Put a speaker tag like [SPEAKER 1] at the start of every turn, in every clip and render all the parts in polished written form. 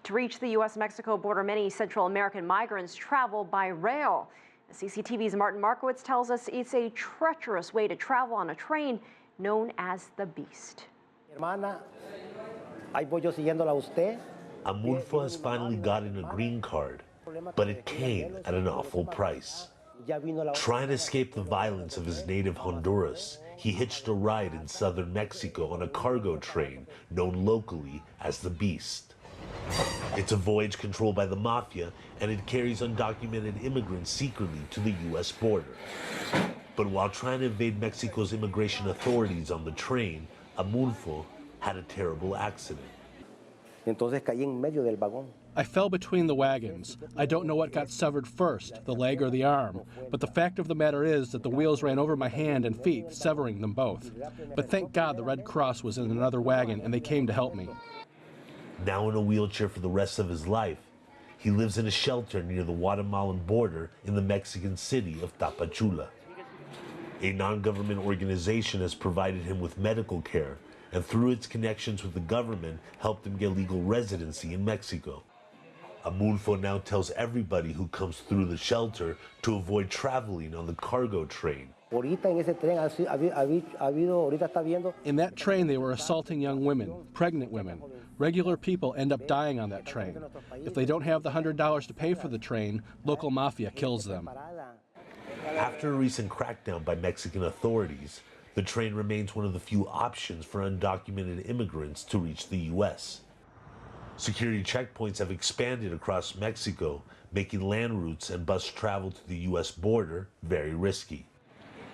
[SPEAKER 1] To reach the U.S. Mexico border, many Central American migrants travel by rail. CCTV's Martin Markowitz tells us it's a treacherous way to travel on a train known as the Beast.
[SPEAKER 2] Amulfo has finally gotten a green card, but it came at an awful price. Trying to escape the violence of his native Honduras, he hitched a ride in southern Mexico on a cargo train known locally as the Beast. It's a voyage controlled by the mafia, and it carries undocumented immigrants secretly to the U.S. border. But while trying to evade Mexico's immigration authorities on the train, Amulfo had a terrible accident.
[SPEAKER 3] I fell between the wagons. I don't know what got severed first, the leg or the arm, but the fact of the matter is that the wheels ran over my hand and feet, severing them both. But thank God the Red Cross was in another wagon and they came to help me.
[SPEAKER 2] Now in a wheelchair for the rest of his life, he lives in a shelter near the Guatemalan border in the Mexican city of Tapachula. A non-government organization has provided him with medical care, and through its connections with the government, helped him get legal residency in Mexico. Amulfo now tells everybody who comes through the shelter to avoid traveling on the cargo train.
[SPEAKER 3] In that train, they were assaulting young women, pregnant women. Regular people end up dying on that train. If they don't have the $100 to pay for the train, local mafia kills them.
[SPEAKER 2] After a recent crackdown by Mexican authorities, the train remains one of the few options for undocumented immigrants to reach the U.S. Security checkpoints have expanded across Mexico, making land routes and bus travel to the U.S. border very risky.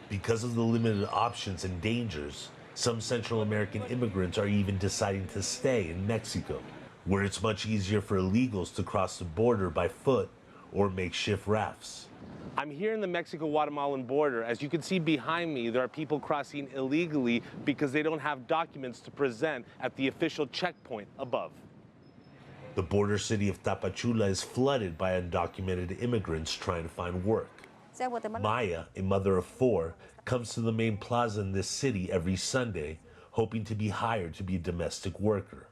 [SPEAKER 2] Because of the limited options and dangers, some Central American immigrants are even deciding to stay in Mexico, where it's much easier for illegals to cross the border by foot or makeshift rafts.
[SPEAKER 4] I'm here in the Mexico-Guatemalan border. As you can see behind me, there are people crossing illegally because they don't have documents to present at the official checkpoint above.
[SPEAKER 2] The border city of Tapachula is flooded by undocumented immigrants trying to find work. Maya, a mother of 4, comes to the main plaza in this city every Sunday, hoping to be hired to be a domestic worker.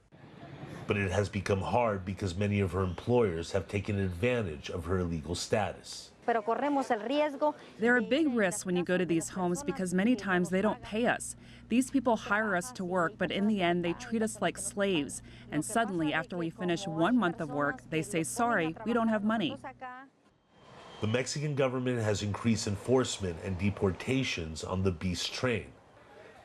[SPEAKER 2] But it has become hard because many of her employers have taken advantage of her illegal status.
[SPEAKER 5] There are big risks when you go to these homes because many times they don't pay us. These people hire us to work, but in the end they treat us like slaves. And suddenly, after we finish 1 month of work, they say, sorry, we don't have money.
[SPEAKER 2] The Mexican government has increased enforcement and deportations on the Beast train,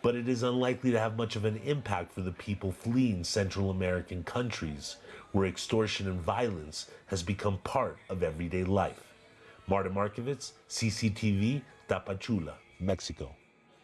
[SPEAKER 2] but it is unlikely to have much of an impact for the people fleeing Central American countries, where extortion and violence has become part of everyday life. Martin Markowitz, CCTV, Tapachula, Mexico.